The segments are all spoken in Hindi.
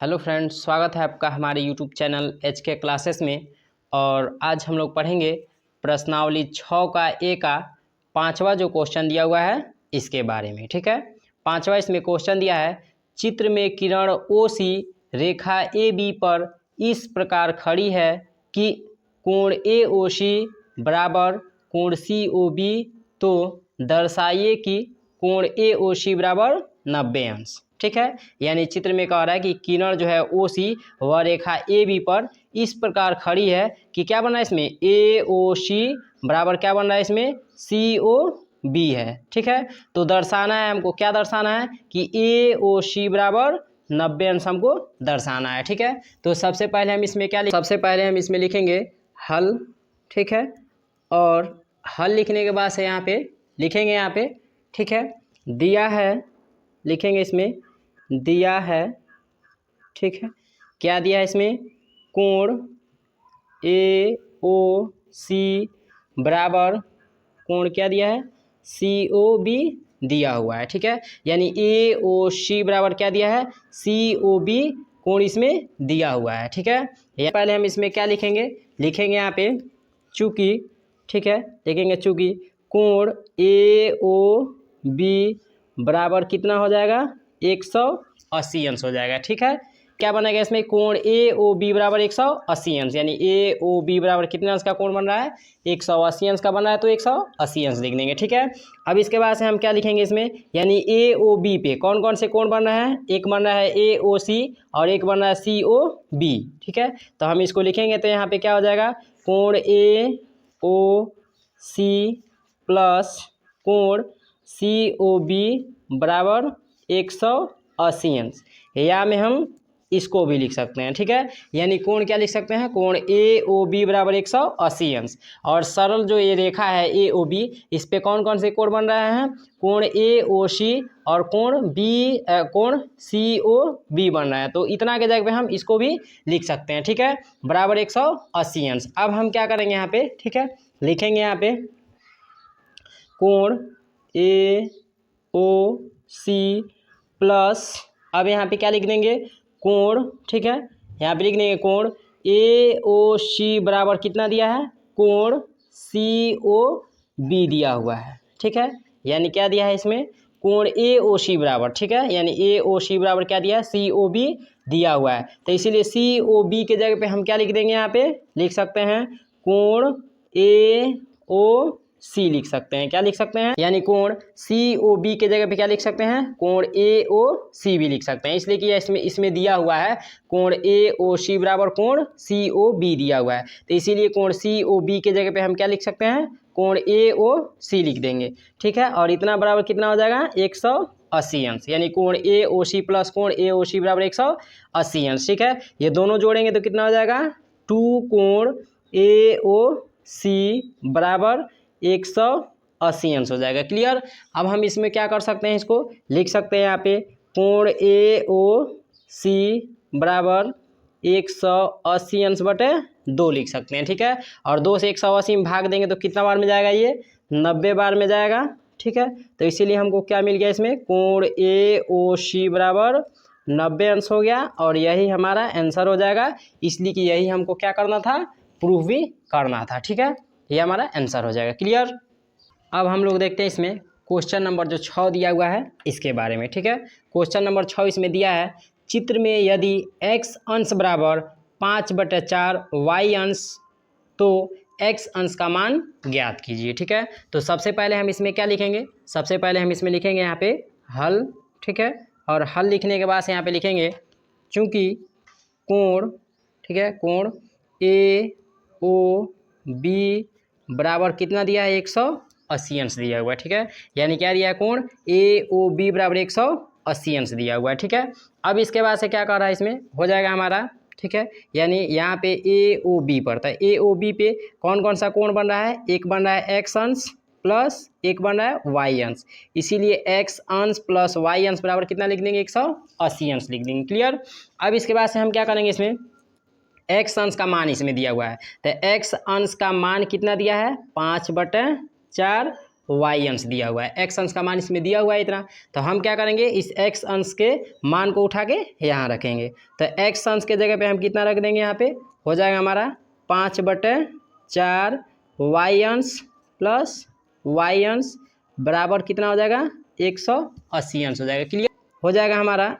हेलो फ्रेंड्स, स्वागत है आपका हमारे यूट्यूब चैनल HK क्लासेस में। और आज हम लोग पढ़ेंगे प्रश्नावली 6 का ए का पांचवा जो क्वेश्चन दिया हुआ है इसके बारे में। ठीक है, पांचवा इसमें क्वेश्चन दिया है, चित्र में किरण OC रेखा AB पर इस प्रकार खड़ी है कि कोण AOC बराबर कोण COB, तो दर्शाइए कि कोण AOC बराबर 90 अंश। ठीक है, यानी चित्र में कह रहा है कि किरण जो है OC वह रेखा AB पर इस प्रकार खड़ी है कि क्या बन रहा है इसमें AOC बराबर क्या बन रहा है इसमें COB है। ठीक है, तो दर्शाना है हमको, क्या दर्शाना है कि AOC बराबर 90 अंश हमको दर्शाना है। ठीक है, तो सबसे पहले हम इसमें क्या सबसे पहले हम इसमें लिखेंगे हल। ठीक है, और हल लिखने के बाद से यहाँ पे लिखेंगे यहाँ पे, ठीक है, दिया है लिखेंगे इसमें दिया है। ठीक है, क्या दिया है इसमें कोण AOC बराबर कोण क्या दिया है COB दिया हुआ है। ठीक है, यानी AOC बराबर क्या दिया है COB कोण इसमें दिया हुआ है। ठीक है, या पहले हम इसमें क्या लिखेंगे यहाँ पे चूंकि, ठीक है, लिखेंगे चूंकि कोण AOB बराबर कितना हो जाएगा 180 अंश हो जाएगा। ठीक है, क्या बनेगा इसमें कोण AOB बराबर 180 अंश, यानी AOB बराबर कितने अंश का कोण बन रहा है 180 अंश का बन रहा है, तो 180 अंश लिख देंगे। ठीक है, अब इसके बाद से हम क्या लिखेंगे इसमें, यानी AOB पे कौन कौन से कोण बन रहा है, एक बन रहा है AOC और एक बन रहा है COB। ठीक है, तो हम इसको लिखेंगे तो यहाँ पे क्या हो जाएगा कोण AOC प्लस कोण COB बराबर 180 अंश, या में हम इसको भी लिख सकते हैं। ठीक है, यानी कोण क्या लिख सकते हैं कोण AOB बराबर 180 अंश। और सरल जो ये रेखा है AOB, इस पे कौन कौन से कोण बन रहे हैं कोण AOC और कोण COB बन रहा है, तो इतना के जगह पे हम इसको भी लिख सकते हैं। ठीक है, बराबर 180 अंश। अब हम क्या करेंगे यहाँ पे, ठीक है, लिखेंगे यहाँ पे कोण AOC प्लस, अब यहाँ पे क्या लिख देंगे कोण, ठीक है, यहाँ पे लिख देंगे कोण AOC बराबर कितना दिया है कोण COB दिया हुआ है। ठीक है, यानी क्या दिया है इसमें कोण AOC बराबर, ठीक है, यानी AOC बराबर क्या दिया है COB दिया हुआ है, तो इसीलिए COB के जगह पे हम क्या लिख देंगे यहाँ पे लिख सकते हैं कोण AOC लिख सकते हैं। क्या लिख सकते हैं, यानी कोण COB के जगह पे क्या लिख सकते हैं कोण AOC भी लिख सकते हैं, इसलिए कि इसमें दिया हुआ है कोण AOC बराबर कोण COB दिया हुआ है, तो इसीलिए कोण COB के जगह पे हम क्या लिख सकते हैं कोण AOC लिख देंगे। ठीक है, और इतना बराबर कितना हो जाएगा 180 अंश, यानी कोण AOC प्लस कोण AOC बराबर 180 अंश। ठीक है, ये दोनों जोड़ेंगे तो कितना हो जाएगा 2 कोण AOC बराबर 180 अंश हो जाएगा। क्लियर। अब हम इसमें क्या कर सकते हैं, इसको लिख सकते हैं यहाँ पे कोण AOC बराबर 180 अंश बटे 2 लिख सकते हैं। ठीक है, और 2 से 180 में भाग देंगे तो कितना बार में जाएगा ये 90 बार में जाएगा। ठीक है, तो इसीलिए हमको क्या मिल गया इसमें कोण AOC बराबर 90 अंश हो गया, और यही हमारा आंसर हो जाएगा, इसलिए कि यही हमको क्या करना था प्रूफ भी करना था। ठीक है, ये हमारा आंसर हो जाएगा। क्लियर। अब हम लोग देखते हैं इसमें क्वेश्चन नंबर जो 6 दिया हुआ है इसके बारे में। ठीक है, क्वेश्चन नंबर 6 इसमें दिया है, चित्र में यदि x अंश बराबर 5/4 y अंश, तो x अंश का मान ज्ञात कीजिए। ठीक है, तो सबसे पहले हम इसमें क्या लिखेंगे, सबसे पहले हम इसमें लिखेंगे यहाँ पे हल। ठीक है, और हल लिखने के बाद से यहाँ पे लिखेंगे चूँकि कोण, ठीक है, कोण AOB बराबर कितना दिया है 180 अंश दिया हुआ है। ठीक है, यानी क्या दिया है कोण AOB बराबर 180 अंश दिया हुआ है। ठीक है, अब इसके बाद से क्या कर रहा है इसमें हो जाएगा हमारा, ठीक है, यानी यहाँ पे AOB पड़ता है, AOB पे कौन कौन सा कोण बन रहा है, एक बन रहा है x अंश प्लस एक बन रहा है y अंश, इसीलिए x अंश प्लस y अंश बराबर कितना लिख देंगे 180 अंश लिख देंगे। क्लियर। अब इसके बाद से हम क्या करेंगे, इसमें x अंश का मान इसमें दिया हुआ है, तो x अंश का मान कितना दिया है 5/4 वाई अंश दिया हुआ है, एक्स अंश का मान इसमें दिया हुआ है इतना, तो हम क्या करेंगे इस एक्स अंश के मान को उठा के यहाँ रखेंगे। तो एक्स अंश के जगह पे हम कितना रख देंगे, यहाँ पे हो जाएगा हमारा 5/4 वाई अंश प्लस वाई अंश बराबर कितना हो जाएगा 180 अंश हो जाएगा। क्लियर हो जाएगा हमारा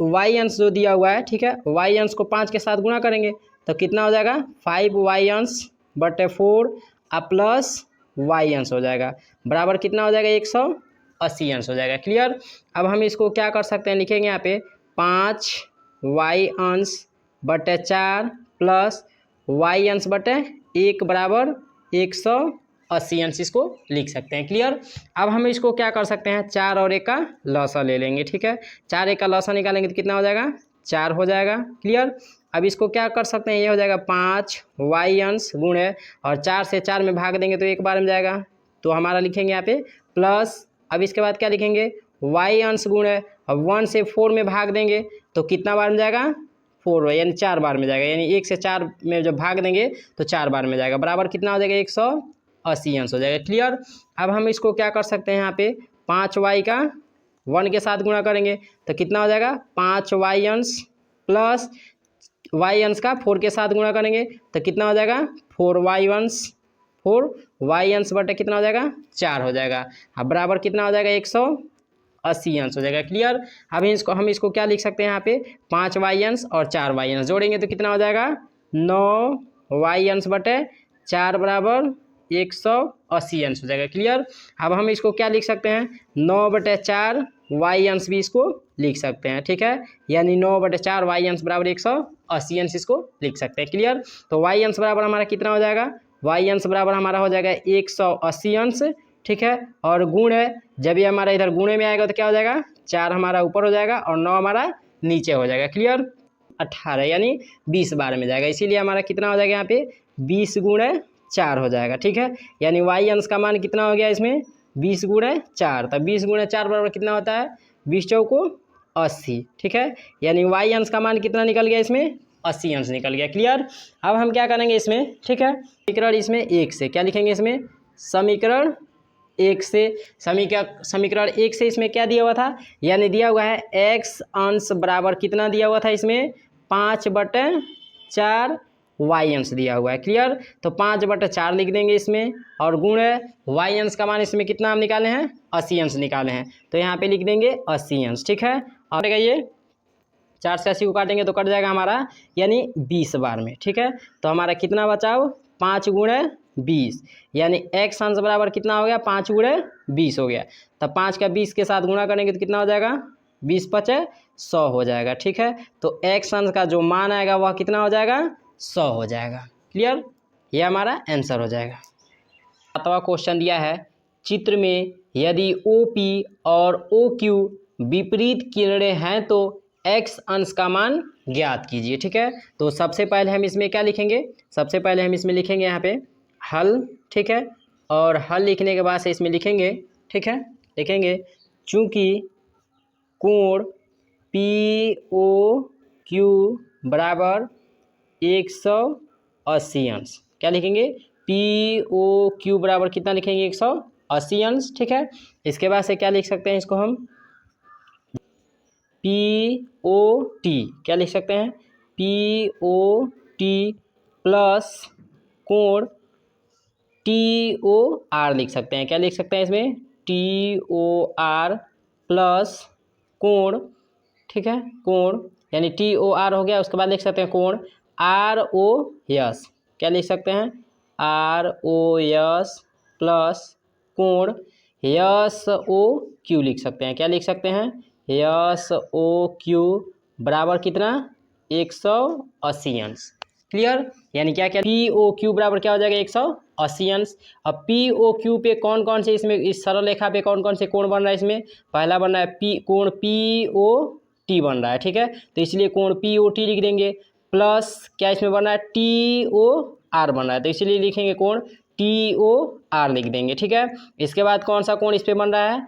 वाई अंश जो दिया हुआ है, ठीक है, वाई अंश को 5 के साथ गुणा करेंगे तो कितना हो जाएगा 5 वाई अंश बटे 4 प्लस वाई अंश हो जाएगा बराबर कितना हो जाएगा 180 अंश हो जाएगा। क्लियर। अब हम इसको क्या कर सकते हैं, लिखेंगे यहाँ पे 5 वाई अंश बटे 4 प्लस वाई अंश बटे 1 बराबर 180 अंश इसको लिख सकते हैं। क्लियर। अब हम इसको क्या कर सकते हैं, 4 और 1 का लॉसा ले लेंगे, ठीक है, 4 1 का लॉसा निकालेंगे तो कितना हो जाएगा 4 हो जाएगा। क्लियर। अब इसको क्या कर सकते हैं, ये हो जाएगा 5 वाई अंश गुणे और 4 से 4 में भाग देंगे तो एक बार में जाएगा, तो हमारा लिखेंगे यहाँ पे प्लस, अब इसके बाद क्या लिखेंगे वाई अंश गुणे और 1 से 4 में भाग देंगे तो कितना बार में जाएगा 4, यानी 4 बार में जाएगा, यानी 1 से 4 में जब भाग देंगे तो 4 बार में जाएगा बराबर कितना हो जाएगा 180 अंश हो जाएगा। क्लियर। अब हम इसको क्या कर सकते हैं, यहाँ पे 5 वाई का 1 के साथ गुणा करेंगे तो कितना हो जाएगा 5 वाई अंश प्लस वाई अंश का 4 के साथ गुणा करेंगे तो कितना हो जाएगा 4 वाई अंश बटे कितना हो जाएगा 4 हो जाएगा, अब बराबर कितना हो जाएगा 180 अंश हो जाएगा। क्लियर। अब हम इसको क्या लिख सकते हैं, यहाँ पे 5 वाई अंश और 4 वाई अंश जोड़ेंगे तो कितना हो जाएगा 9 वाई अंश बटे 4 बराबर 180 अंश हो जाएगा। क्लियर। अब हम इसको क्या लिख सकते हैं 9/4 वाई अंश भी इसको लिख सकते हैं, ठीक है, यानी 9/4 वाई अंश बराबर 180 अंश इसको लिख सकते हैं। क्लियर। तो वाई अंश बराबर हमारा कितना हो जाएगा, वाई अंश बराबर हमारा हो जाएगा 180 अंश, ठीक है, और गुण है, जब ये हमारा इधर गुणे में आएगा तो क्या हो जाएगा 4 हमारा ऊपर हो जाएगा और 9 हमारा नीचे हो जाएगा। क्लियर। 18 यानी 20 बार में जाएगा, इसीलिए हमारा कितना हो जाएगा यहाँ पे 20 गुणे 4 हो जाएगा, ठीक है, यानी वाई अंश का मान कितना हो गया इसमें 20 गुणे 4, तब 20 गुणे 4 बराबर कितना होता है 20 चौको 80, ठीक है, यानी वाई अंश का मान कितना निकल गया इसमें 80 अंश निकल गया। क्लियर। अब हम क्या करेंगे इसमें, ठीक है, समीकरण इसमें 1 से क्या लिखेंगे, इसमें समीकरण 1 से समीकरण 1 से इसमें क्या दिया हुआ था, यानी दिया हुआ है एक्स अंश बराबर कितना दिया हुआ था इसमें 5/4 वाई अंश दिया हुआ है। क्लियर। तो 5/4 लिख देंगे इसमें और गुण वाई अंश का मान इसमें कितना हम निकाले हैं 80 अंश निकाले हैं, तो यहाँ पे लिख देंगे 80 अंश, ठीक है, और ये 4 से 80 को काटेंगे तो कट जाएगा हमारा यानी 20 बार में, ठीक है, तो हमारा कितना बचाओ 5 गुणे 20, यानी एक्स अंश बराबर कितना हो गया 5 गुणे 20 हो गया, तब 5 का 20 के साथ गुणा करेंगे तो कितना हो जाएगा 20×5 100 हो जाएगा, ठीक है, तो एक्स अंश का जो मान आएगा वह कितना हो जाएगा 100 हो जाएगा। क्लियर। यह हमारा आंसर हो जाएगा। 7वां क्वेश्चन दिया है, चित्र में यदि OP और OQ विपरीत किरणें हैं तो एक्स अंश का मान ज्ञात कीजिए, ठीक है, तो सबसे पहले हम इसमें क्या लिखेंगे, सबसे पहले हम इसमें लिखेंगे यहाँ पे हल, ठीक है, और हल लिखने के बाद से इसमें लिखेंगे, ठीक है, लिखेंगे चूंकि कोण POQ बराबर 180 अंश, क्या लिखेंगे POQ बराबर कितना लिखेंगे 180 अंश, ठीक है, इसके बाद से क्या लिख सकते हैं इसको हम POT, क्या लिख सकते हैं POT प्लस कोण TOR लिख सकते हैं, क्या लिख सकते हैं इसमें TOR प्लस कोण, ठीक है, कोण यानी TOR हो गया, उसके बाद लिख सकते हैं कोण ROS, क्या लिख सकते हैं ROS प्लस कोण SOQ लिख सकते हैं, क्या लिख सकते हैं SOQ बराबर कितना 180 अंश। क्लियर। यानी क्या क्या POQ बराबर क्या हो जाएगा 180 अंश। अब POQ पे कौन कौन से इसमें इस सरल रेखा पे कौन कौन से कोण बन रहा है, इसमें पहला बन रहा है कोण POT बन रहा है, ठीक है, तो इसलिए कोण POT लिख देंगे, प्लस क्या इसमें बन रहा है TOR बन रहा है, तो इसीलिए लिखेंगे कोण TOR लिख देंगे, ठीक है, इसके बाद कौन सा कोण इस पर बन रहा है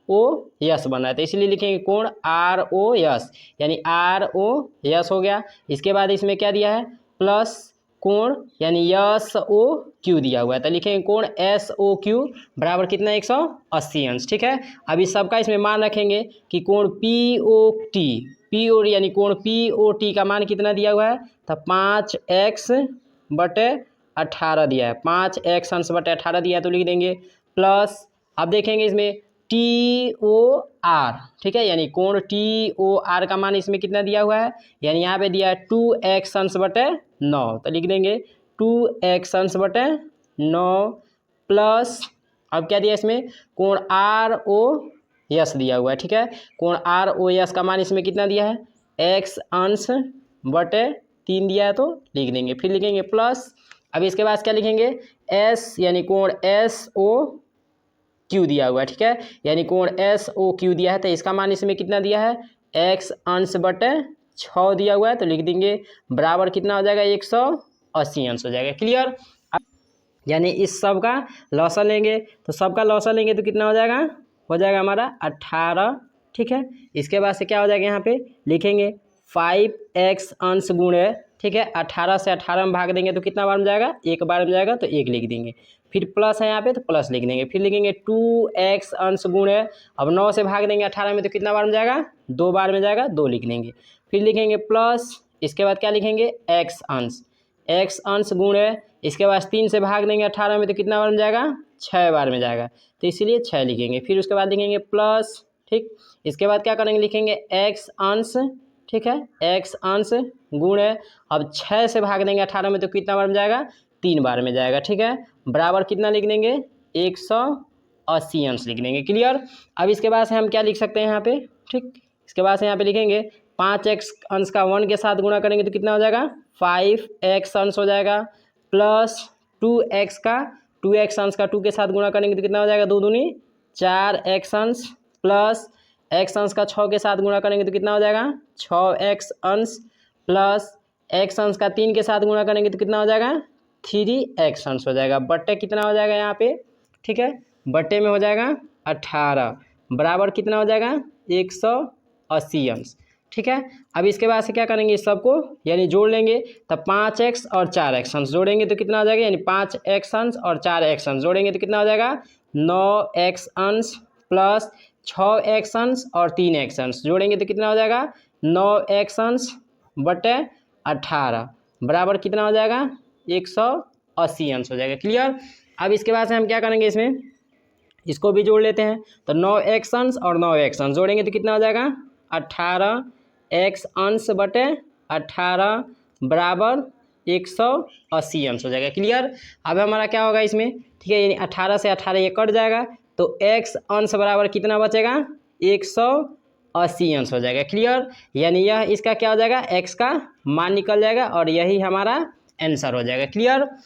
ROS बन रहा है, तो इसलिए लिखेंगे कोण ROS, यानी ROS हो गया। इसके बाद इसमें क्या दिया है प्लस कोण यानी SOQ दिया हुआ है, तो लिखेंगे कोण SOQ बराबर कितना 180 अंश। ठीक है, अब इस सबका इसमें मान रखेंगे कि कोण POT यानी कोण POT का मान कितना दिया हुआ है, तो 5x/18 दिया है, 5x अंश बटे 18 दिया है, तो लिख देंगे प्लस। अब देखेंगे इसमें TOR, ठीक है, यानी कोण TOR का मान इसमें कितना दिया हुआ है, यानी यहाँ पे दिया है 2x अंश बटे 9, तो लिख देंगे 2x अंश बटे 9 प्लस। अब क्या दिया इसमें, कोण ROS दिया हुआ है। ठीक है, कोण ROS का मान इसमें कितना दिया है, x अंश बटे 3 दिया है, तो लिख देंगे, फिर लिखेंगे प्लस। अब इसके बाद क्या लिखेंगे, S यानी कोण SOQ दिया हुआ है। ठीक है, यानी कोण SOQ दिया है, तो इसका मान इसमें कितना दिया है, x अंश बटे 6 दिया हुआ है, तो लिख देंगे बराबर कितना हो जाएगा 180 अंश हो जाएगा। क्लियर, यानी इस सब का लॉसा लेंगे, तो सबका लॉसा लेंगे तो कितना हो जाएगा हमारा 18। ठीक है, इसके बाद से क्या हो जाएगा, यहाँ पे लिखेंगे 5x अंश गुणे, ठीक है, 18 से 18 में भाग देंगे तो कितना बार में जाएगा, एक बार में जाएगा, तो एक लिख देंगे, फिर प्लस है यहाँ पे तो प्लस लिख देंगे, फिर लिखेंगे 2x अंश गुणे, अब 9 से भाग देंगे 18 में तो कितना बार में जाएगा, 2 बार में जाएगा, 2 लिख देंगे, फिर लिखेंगे प्लस। इसके बाद क्या लिखेंगे, x अंश गुणे, इसके बाद 3 से भाग देंगे 18 में तो कितना बार में जाएगा, 6 बार में जाएगा, तो इसीलिए 6 लिखेंगे, फिर उसके बाद लिखेंगे प्लस। ठीक, इसके बाद क्या करेंगे, लिखेंगे x अंश, ठीक है, x अंश गुणे, अब 6 से भाग देंगे 18 में तो कितना बार में जाएगा, 3 बार में जाएगा। ठीक है, बराबर कितना लिख देंगे, 180 अंश लिख देंगे। क्लियर, अब इसके बाद से हम क्या लिख सकते हैं यहाँ पे, ठीक, इसके बाद से यहाँ पे लिखेंगे 5x अंश का 1 के साथ गुणा करेंगे तो कितना हो जाएगा, 5x अंश हो जाएगा, प्लस 2x अंश का 2 के साथ गुणा करेंगे तो कितना हो जाएगा, 2 दूनी 4x अंश, प्लस x अंश का 6 के साथ गुणा करेंगे तो कितना हो जाएगा, 6x अंश, प्लस x अंश का 3 के साथ गुणा करेंगे तो कितना हो जाएगा, 3x अंश हो जाएगा, बट्टे कितना हो जाएगा यहाँ पे, ठीक है, बट्टे में हो जाएगा 18 बराबर कितना हो जाएगा, 180 अंश। ठीक है, अब इसके बाद से क्या करेंगे, इस सबको यानी जोड़ लेंगे, तब 5x और 4x अंश जोड़ेंगे तो कितना हो जाएगा, यानी 5x अंश और 4x अंश जोड़ेंगे तो कितना हो जाएगा, 9x अंश, प्लस 6x अंश और 3x अंश जोड़ेंगे तो कितना हो जाएगा, 9x अंश बटे 18 बराबर कितना हो जाएगा, 180 अंश हो जाएगा। क्लियर, अब इसके बाद से हम क्या करेंगे, इसमें इसको भी जोड़ लेते हैं, तो 9x अंश और 9x अंश जोड़ेंगे तो कितना हो जाएगा, 18x अंश बटे 18 बराबर 180 अंश हो जाएगा। क्लियर, अब हमारा क्या होगा इसमें, ठीक है, यानी 18 से 18 ये कट जाएगा, तो x अंश बराबर कितना बचेगा, 180 अंश हो जाएगा। क्लियर, यानी यह इसका क्या हो जाएगा, x का मान निकल जाएगा और यही हमारा आंसर हो जाएगा। क्लियर, अब